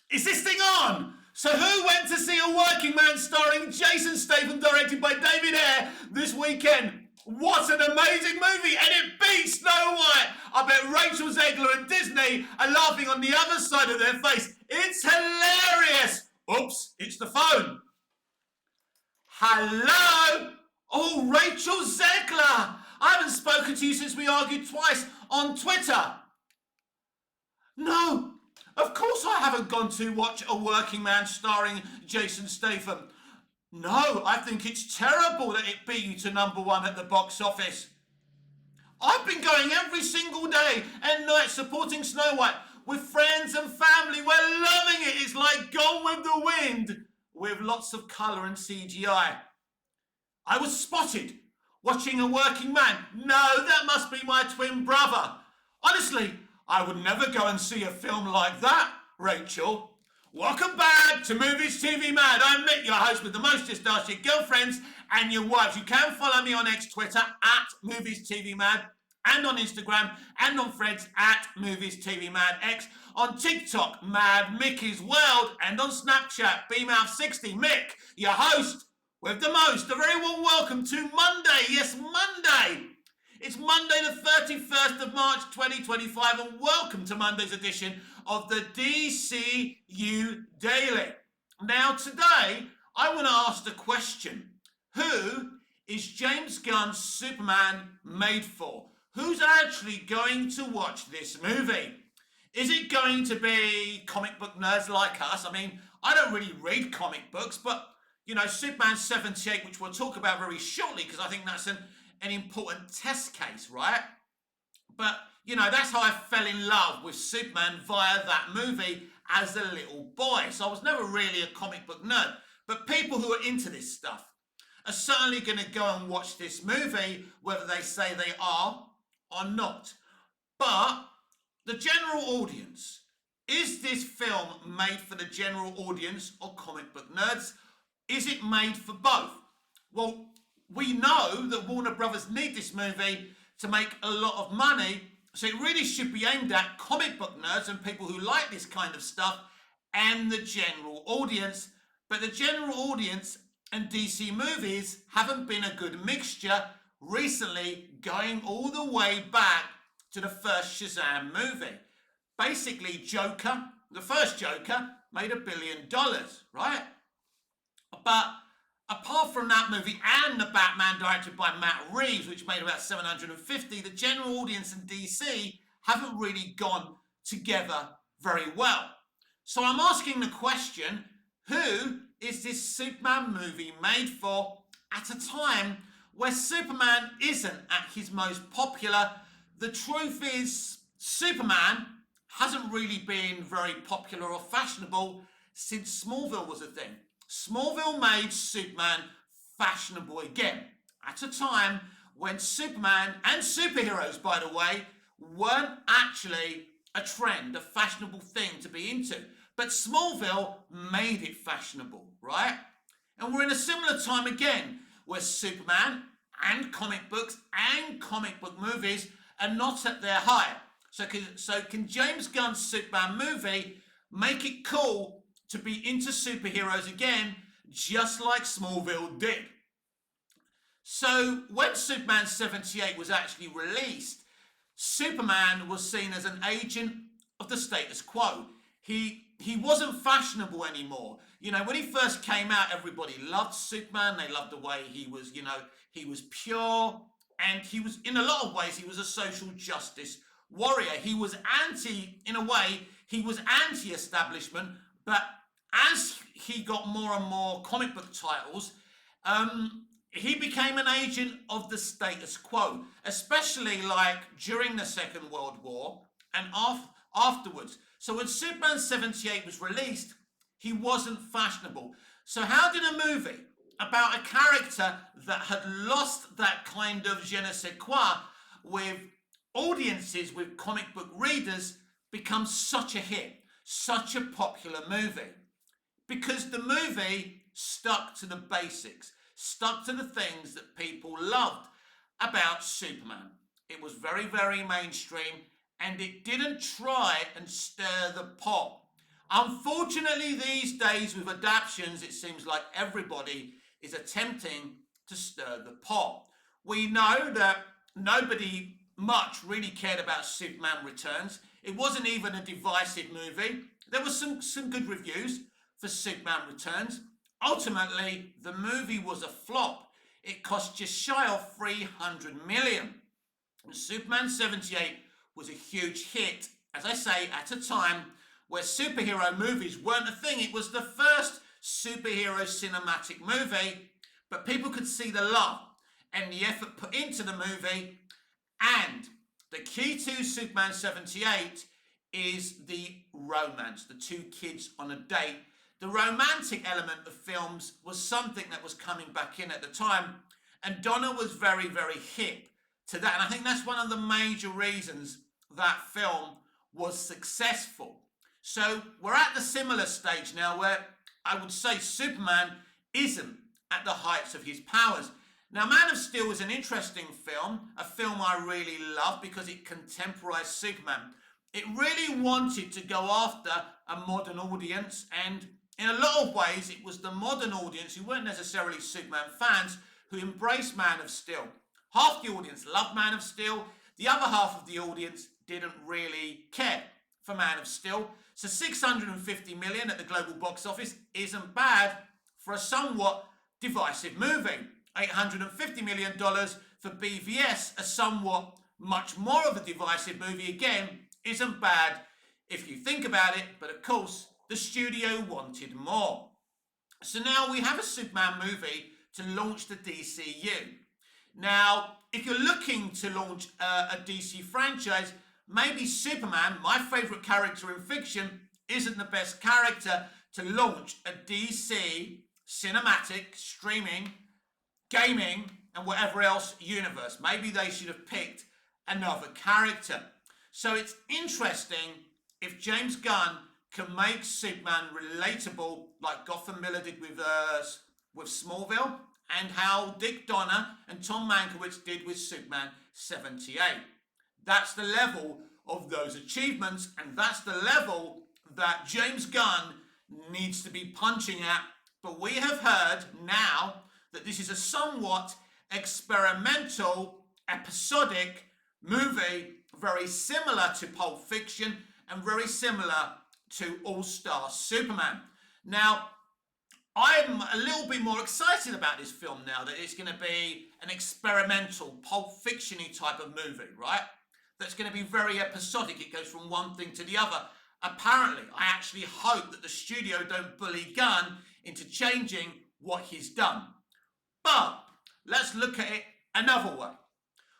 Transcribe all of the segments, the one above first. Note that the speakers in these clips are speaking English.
Is this thing on? So who went to see A Working Man starring Jason Statham, directed by David Ayer, this weekend? What an amazing movie, and it beats Snow White. I bet Rachel Zegler and Disney are laughing on the other side of their face. It's hilarious. Oops, it's the phone. Hello? Oh, Rachel Zegler. I haven't spoken to you since we argued twice on Twitter. No, of course I haven't gone to watch A Working Man starring Jason Statham. No, I think it's terrible that it beat you to number one at the box office. I've been going every single day and night supporting Snow White with friends and family. We're loving it. It's like Gone with the Wind with lots of colour and CGI. I was spotted watching A Working Man. No, that must be my twin brother. Honestly, I would never go and see a film like that, Rachel. Welcome back to Movies TV Mad. I'm Mick, your host with the most just your girlfriends and your wives. You can follow me on X Twitter at Movies TV Mad, and on Instagram and on Threads at Movies TV Mad X, on TikTok Mad Mickey's World, and on Snapchat BMouth60. Mick, your host with the most. A very warm welcome to Monday. Yes, Monday. It's Monday the 31st of March 2025, and welcome to Monday's edition of the DCU Daily. Now today, I want to ask the question: who is James Gunn's Superman made for? Who's actually going to watch this movie? Is it going to be comic book nerds like us? I mean, I don't really read comic books, but, you know, Superman 78, which we'll talk about very shortly, because I think that's an important test case, right? But, you know, that's how I fell in love with Superman via that movie as a little boy. So I was never really a comic book nerd. But people who are into this stuff are certainly going to go and watch this movie, whether they say they are or not. But the general audience, is this film made for the general audience or comic book nerds? Is it made for both? Well, we know that Warner Brothers need this movie to make a lot of money, so it really should be aimed at comic book nerds and people who like this kind of stuff and the general audience. But the general audience and DC movies haven't been a good mixture recently, going all the way back to the first Shazam movie. Basically, Joker, the first Joker, made $1 billion, right? But apart from that movie and the Batman directed by Matt Reeves, which made about 750, the general audience in DC haven't really gone together very well. So I'm asking the question, who is this Superman movie made for at a time where Superman isn't at his most popular? The truth is, Superman hasn't really been very popular or fashionable since Smallville was a thing. Smallville made Superman fashionable again at a time when Superman and superheroes, by the way, weren't actually a trend, a fashionable thing to be into. But Smallville made it fashionable, right? And we're in a similar time again where Superman and comic books and comic book movies are not at their height. So can James Gunn's Superman movie make it cool to be into superheroes again, just like Smallville did? So when Superman 78 was actually released, Superman was seen as an agent of the status quo. He wasn't fashionable anymore. You know, when he first came out, everybody loved Superman. They loved the way he was, you know, he was pure. And he was, in a lot of ways, he was a social justice warrior. He was in a way, he was anti-establishment. But as he got more and more comic book titles, he became an agent of the status quo, especially like during the Second World War and afterwards. So when Superman 78 was released, he wasn't fashionable. So how did a movie about a character that had lost that kind of je ne sais quoi with audiences, with comic book readers, become such a hit, such a popular movie? Because the movie stuck to the basics, stuck to the things that people loved about Superman. It was very, very mainstream, and it didn't try and stir the pot. Unfortunately, these days with adaptations, it seems like everybody is attempting to stir the pot. We know that nobody much really cared about Superman Returns. It wasn't even a divisive movie. There were some good reviews for Superman Returns. Ultimately, the movie was a flop. It cost just shy of 300 million. And Superman 78 was a huge hit, as I say, at a time where superhero movies weren't a thing. It was the first superhero cinematic movie, but people could see the love and the effort put into the movie. And the key to Superman 78 is the romance, the two kids on a date. The romantic element of films was something that was coming back in at the time, and Donna was very, very hip to that. And I think that's one of the major reasons that film was successful. So we're at the similar stage now where I would say Superman isn't at the heights of his powers. Now, Man of Steel is an interesting film, a film I really love because it contemporized Superman. It really wanted to go after a modern audience, and in a lot of ways, it was the modern audience who weren't necessarily Superman fans who embraced Man of Steel. Half the audience loved Man of Steel, the other half of the audience didn't really care for Man of Steel. So 650 million at the global box office isn't bad for a somewhat divisive movie. $850 million for BVS, a somewhat much more of a divisive movie, again, isn't bad if you think about it, but of course, the studio wanted more. So now we have a Superman movie to launch the DCU. Now, if you're looking to launch a DC franchise, maybe Superman, my favourite character in fiction, isn't the best character to launch a DC cinematic, streaming, gaming, and whatever else universe. Maybe they should have picked another character. So it's interesting if James Gunn can make Superman relatable like Gotham Miller did with Smallville, and how Dick Donner and Tom Mankiewicz did with Superman 78. That's the level of those achievements, and that's the level that James Gunn needs to be punching at. But we have heard now that this is a somewhat experimental, episodic movie, very similar to Pulp Fiction and very similar to All-Star Superman. Now, I'm a little bit more excited about this film now that it's going to be an experimental, Pulp Fiction-y type of movie, right? That's going to be very episodic. It goes from one thing to the other. Apparently, I actually hope that the studio don't bully Gunn into changing what he's done. But let's look at it another way.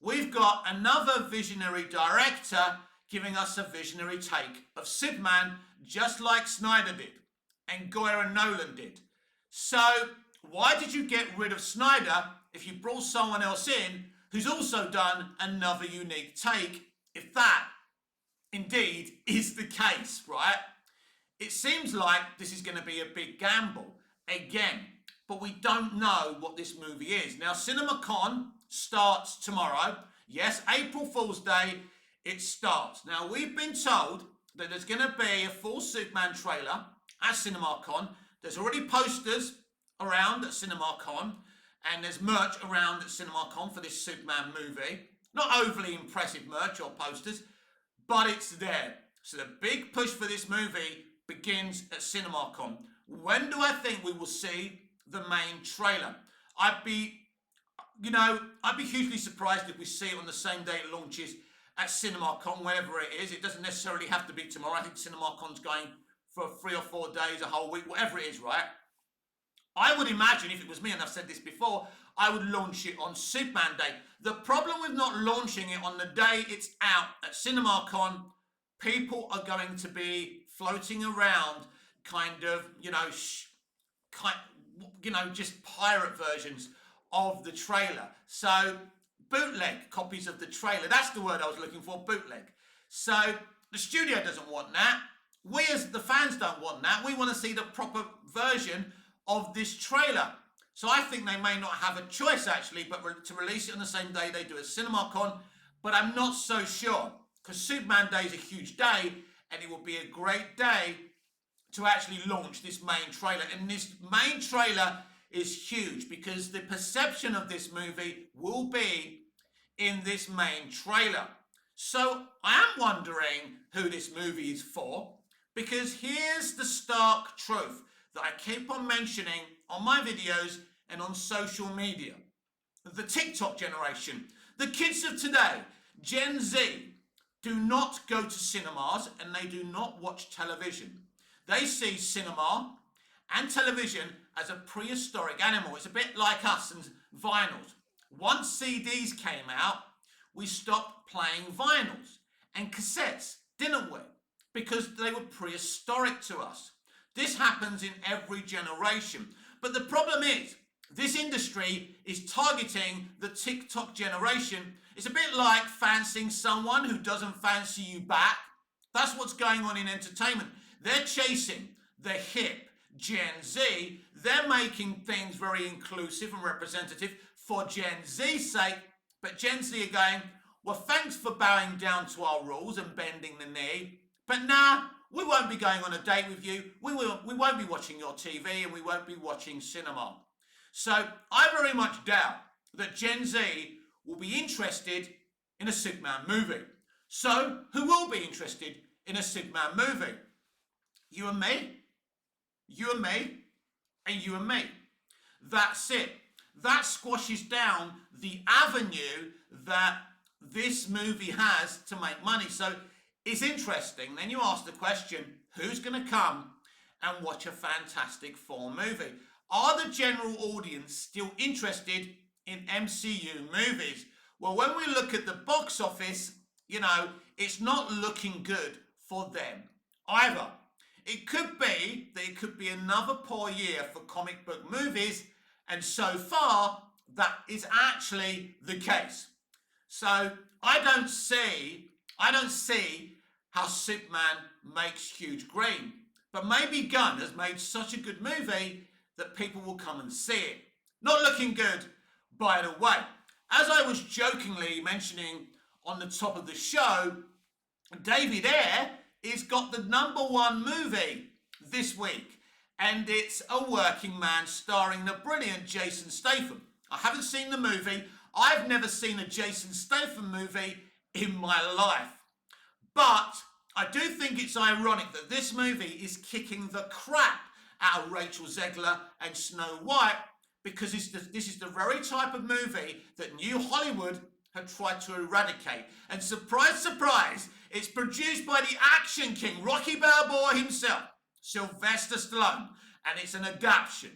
We've got another visionary director giving us a visionary take of Superman, just like Snyder did and Goyer and Nolan did. So why did you get rid of Snyder if you brought someone else in who's also done another unique take, if that indeed is the case, right? It seems like this is going to be a big gamble again, but we don't know what this movie is. Now, CinemaCon starts tomorrow. Yes, April Fool's Day, it starts. Now, we've been told that there's going to be a full Superman trailer at CinemaCon. There's already posters around at CinemaCon, and there's merch around at CinemaCon for this Superman movie. Not overly impressive merch or posters, but it's there. So the big push for this movie begins at CinemaCon. When do I think we will see the main trailer? I'd be hugely surprised if we see it on the same day it launches at CinemaCon, wherever it is. It doesn't necessarily have to be tomorrow. I think CinemaCon's going for 3 or 4 days, a whole week, whatever it is, right? I would imagine, if it was me, and I've said this before, I would launch it on Superman Day. The problem with not launching it on the day it's out at CinemaCon, people are going to be floating around kind of, just pirate versions of the trailer. So bootleg copies of the trailer. That's the word I was looking for, bootleg. So the studio doesn't want that. We as the fans don't want that. We want to see the proper version of this trailer. So I think they may not have a choice actually, but to release it on the same day they do a CinemaCon. But I'm not so sure, because Superman Day is a huge day, and it will be a great day to actually launch this main trailer. And this main trailer is huge because the perception of this movie will be in this main trailer. So I am wondering who this movie is for, because here's the stark truth that I keep on mentioning on my videos and on social media. The TikTok generation, the kids of today, Gen Z, do not go to cinemas and they do not watch television. They see cinema and television as a prehistoric animal. It's a bit like us and vinyls. Once CDs came out, we stopped playing vinyls and cassettes, didn't we? Because they were prehistoric to us. This happens in every generation. But the problem is, this industry is targeting the TikTok generation. It's a bit like fancying someone who doesn't fancy you back. That's what's going on in entertainment. They're chasing the hip Gen Z. They're making things very inclusive and representative for Gen Z's sake. But Gen Z are going, well, thanks for bowing down to our rules and bending the knee. But nah, we won't be going on a date with you. We won't be watching your TV and we won't be watching cinema. So I very much doubt that Gen Z will be interested in a Superman movie. So who will be interested in a Superman movie? You and me, you and me, and you and me. That's it. That squashes down the avenue that this movie has to make money. So it's interesting. Then you ask the question, who's going to come and watch a Fantastic Four movie? Are the general audience still interested in MCU movies? Well, when we look at the box office, it's not looking good for them either. It could be that it could be another poor year for comic book movies, and so far that is actually the case. So I don't see how Superman makes huge green. But maybe Gunn has made such a good movie that people will come and see it. Not looking good, by the way. As I was jokingly mentioning on the top of the show, David Ayer has got the #1 movie this week. And it's A Working Man starring the brilliant Jason Statham. I haven't seen the movie. I've never seen a Jason Statham movie in my life. But I do think it's ironic that this movie is kicking the crap out of Rachel Zegler and Snow White, because this is the very type of movie that New Hollywood have tried to eradicate. And surprise, surprise, it's produced by the action king, Rocky Balboa himself, Sylvester Stallone, and it's an adaptation.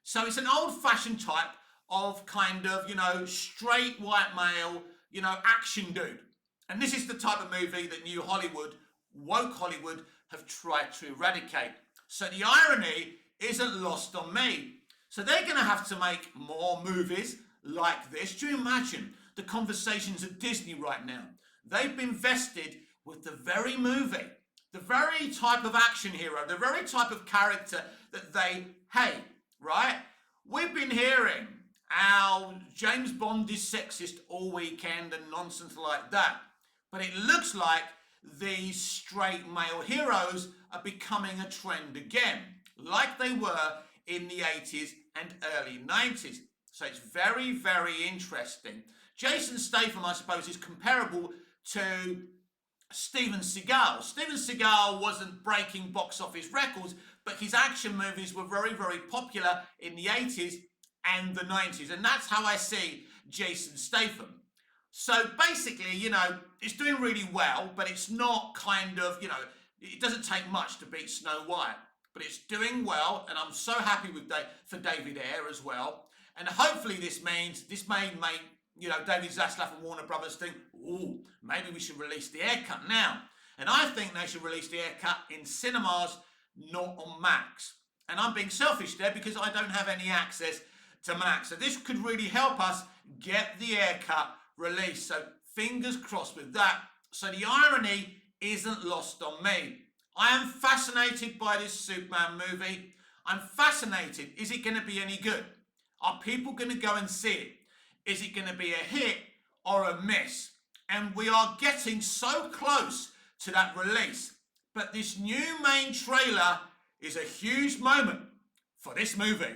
So it's an old-fashioned type of kind of, straight white male, action dude. And this is the type of movie that New Hollywood, woke Hollywood, have tried to eradicate. So the irony isn't lost on me. So they're going to have to make more movies like this. Do you imagine the conversations at Disney right now? They've been vested with the very movie, the very type of action hero, the very type of character that they hate, right? We've been hearing how James Bond is sexist all weekend and nonsense like that. But it looks like these straight male heroes are becoming a trend again, like they were in the 80s and early 90s. So it's very, very interesting. Jason Statham, I suppose, is comparable to Steven Seagal. Steven Seagal wasn't breaking box office records, but his action movies were very, very popular in the 80s and the 90s. And that's how I see Jason Statham. So basically, it's doing really well, but it's not kind of, it doesn't take much to beat Snow White. But it's doing well, and I'm so happy for David Ayer as well. And hopefully this may make, David Zaslav and Warner Brothers think, ooh, maybe we should release the Ayer cut now. And I think they should release the Ayer cut in cinemas, not on Max. And I'm being selfish there because I don't have any access to Max. So this could really help us get the Ayer cut released. So fingers crossed with that. So the irony isn't lost on me. I am fascinated by this Superman movie. I'm fascinated. Is it going to be any good? Are people going to go and see it? Is it going to be a hit or a miss? And we are getting so close to that release. But this new main trailer is a huge moment for this movie.